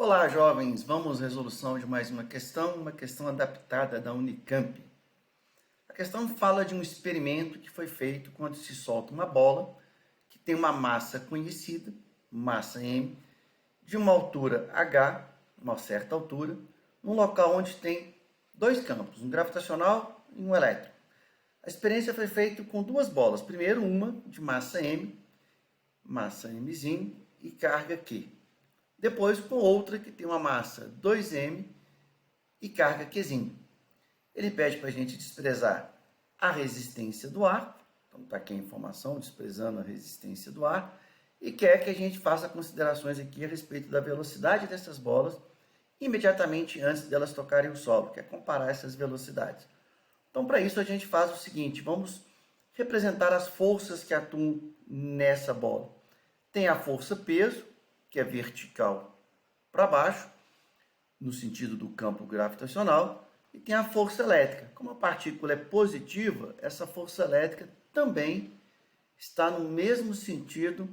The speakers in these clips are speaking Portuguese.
Olá, jovens! Vamos à resolução de mais uma questão adaptada da Unicamp. A questão fala de um experimento que foi feito quando se solta uma bola que tem uma massa conhecida, massa m, de uma altura h, uma certa altura, num local onde tem dois campos, um gravitacional e um elétrico. A experiência foi feita com duas bolas. Primeiro uma de massa m, massa mzinho e carga q. Depois com outra que tem uma massa 2m e carga Qzinho. Ele pede para a gente desprezar a resistência do ar, então está aqui a informação, desprezando a resistência do ar, e quer que a gente faça considerações aqui a respeito da velocidade dessas bolas imediatamente antes delas tocarem o solo, quer comparar essas velocidades. Então, para isso, a gente faz o seguinte, vamos representar as forças que atuam nessa bola. Tem a força peso, que é vertical para baixo, no sentido do campo gravitacional, e tem a força elétrica. Como a partícula é positiva, essa força elétrica também está no mesmo sentido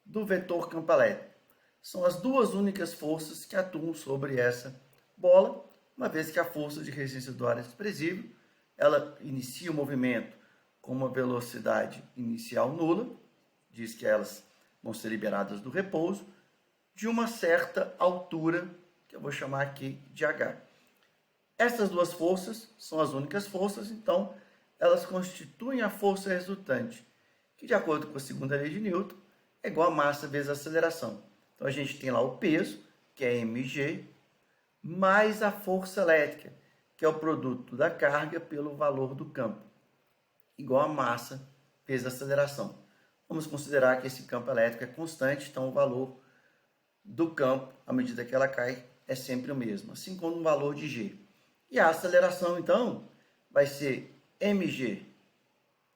do vetor campo elétrico. São as duas únicas forças que atuam sobre essa bola, uma vez que a força de resistência do ar é desprezível, ela inicia o movimento com uma velocidade inicial nula, diz que elas vão ser liberadas do repouso, de uma certa altura, que eu vou chamar aqui de h. Essas duas forças são as únicas forças, então elas constituem a força resultante, que de acordo com a segunda lei de Newton, é igual a massa vezes a aceleração. Então a gente tem lá o peso, que é mg, mais a força elétrica, que é o produto da carga pelo valor do campo, igual a massa vezes a aceleração. Vamos considerar que esse campo elétrico é constante, então o valor do campo, à medida que ela cai, é sempre o mesmo, assim como o valor de g. E a aceleração, então, vai ser mg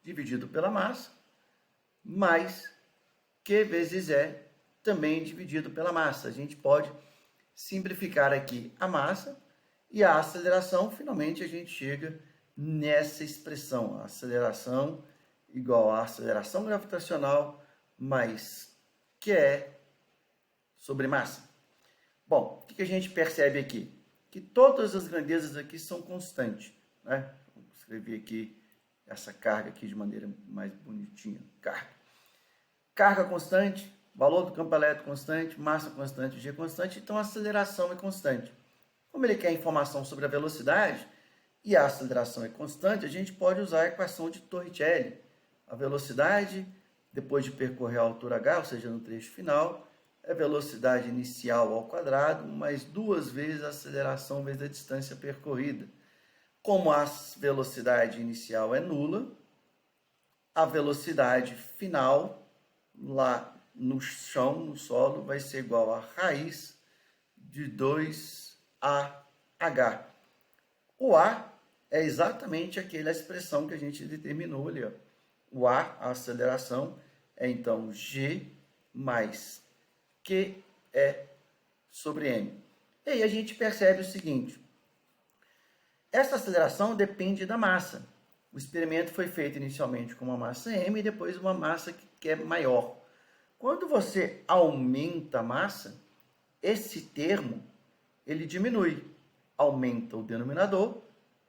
dividido pela massa, mais q vezes e, também dividido pela massa. A gente pode simplificar aqui a massa e a aceleração, finalmente a gente chega nessa expressão, a aceleração igual a aceleração gravitacional mais QE sobre massa. Bom, o que a gente percebe aqui? Que todas as grandezas aqui são constantes, né? Vou escrever aqui essa carga aqui de maneira mais bonitinha. Carga constante, valor do campo elétrico constante, massa constante, G constante, então a aceleração é constante. Como ele quer informação sobre a velocidade e a aceleração é constante, a gente pode usar a equação de Torricelli. A velocidade, depois de percorrer a altura h, ou seja, no trecho final, é a velocidade inicial ao quadrado, mais duas vezes a aceleração vezes a distância percorrida. Como a velocidade inicial é nula, a velocidade final, lá no chão, no solo, vai ser igual a raiz de 2AH. O A é exatamente aquela expressão que a gente determinou ali, ó. O A, a aceleração, é então G mais QE sobre M. E aí a gente percebe o seguinte, essa aceleração depende da massa. O experimento foi feito inicialmente com uma massa M e depois uma massa que é maior. Quando você aumenta a massa, esse termo ele diminui. Aumenta o denominador,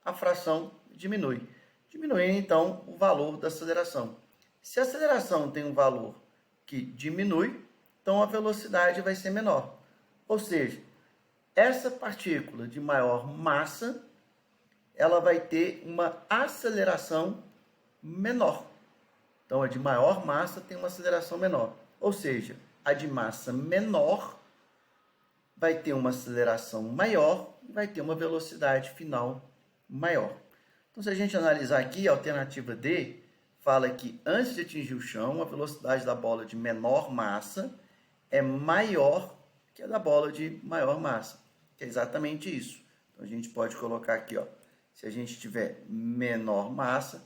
a fração diminui. Diminuindo então o valor da aceleração. Se a aceleração tem um valor que diminui, então a velocidade vai ser menor. Ou seja, essa partícula de maior massa, ela vai ter uma aceleração menor. Então, a de maior massa tem uma aceleração menor. Ou seja, a de massa menor vai ter uma aceleração maior e vai ter uma velocidade final maior. Então, se a gente analisar aqui, a alternativa D fala que antes de atingir o chão, a velocidade da bola de menor massa é maior que a da bola de maior massa, que é exatamente isso. Então, a gente pode colocar aqui, ó, se a gente tiver menor massa,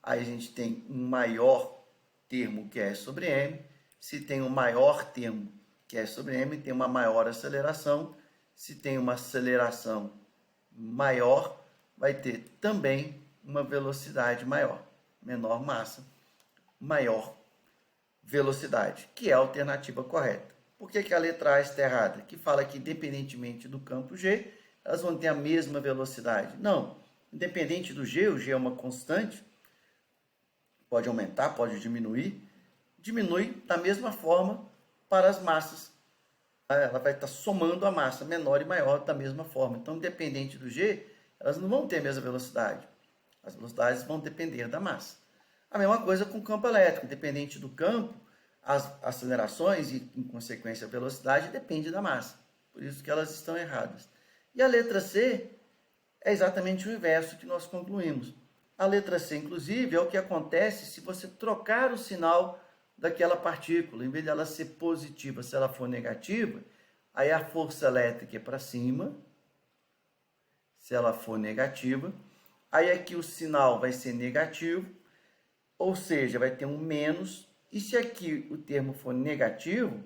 aí a gente tem um maior termo que é sobre m. Se tem um maior termo que é sobre m, tem uma maior aceleração. Se tem uma aceleração maior, vai ter também uma velocidade maior. Menor massa, maior velocidade, que é a alternativa correta. Por que a letra A está errada? Que fala que, independentemente do campo G, elas vão ter a mesma velocidade. Não. Independente do G, o G é uma constante, pode aumentar, pode diminuir. Diminui da mesma forma para as massas. Ela vai estar somando a massa menor e maior da mesma forma. Então, independente do G, elas não vão ter a mesma velocidade. As velocidades vão depender da massa. A mesma coisa com o campo elétrico. Independente do campo, as acelerações e, em consequência, a velocidade depende da massa. Por isso que elas estão erradas. E a letra C é exatamente o inverso que nós concluímos. A letra C, inclusive, é o que acontece se você trocar o sinal daquela partícula. Em vez de ela ser positiva, se ela for negativa, aí a força elétrica é para cima. Se ela for negativa, aí aqui o sinal vai ser negativo, ou seja, vai ter um menos. E se aqui o termo for negativo,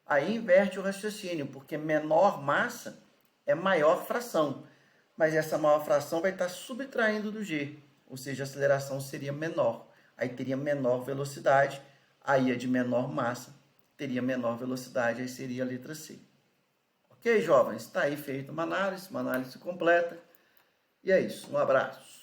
aí inverte o raciocínio, porque menor massa é maior fração. Mas essa maior fração vai estar subtraindo do G, ou seja, a aceleração seria menor. Aí teria menor velocidade, aí a de menor massa teria menor velocidade, aí seria a letra C. Ok, jovens? Está aí feita uma análise completa. E é isso. Um abraço.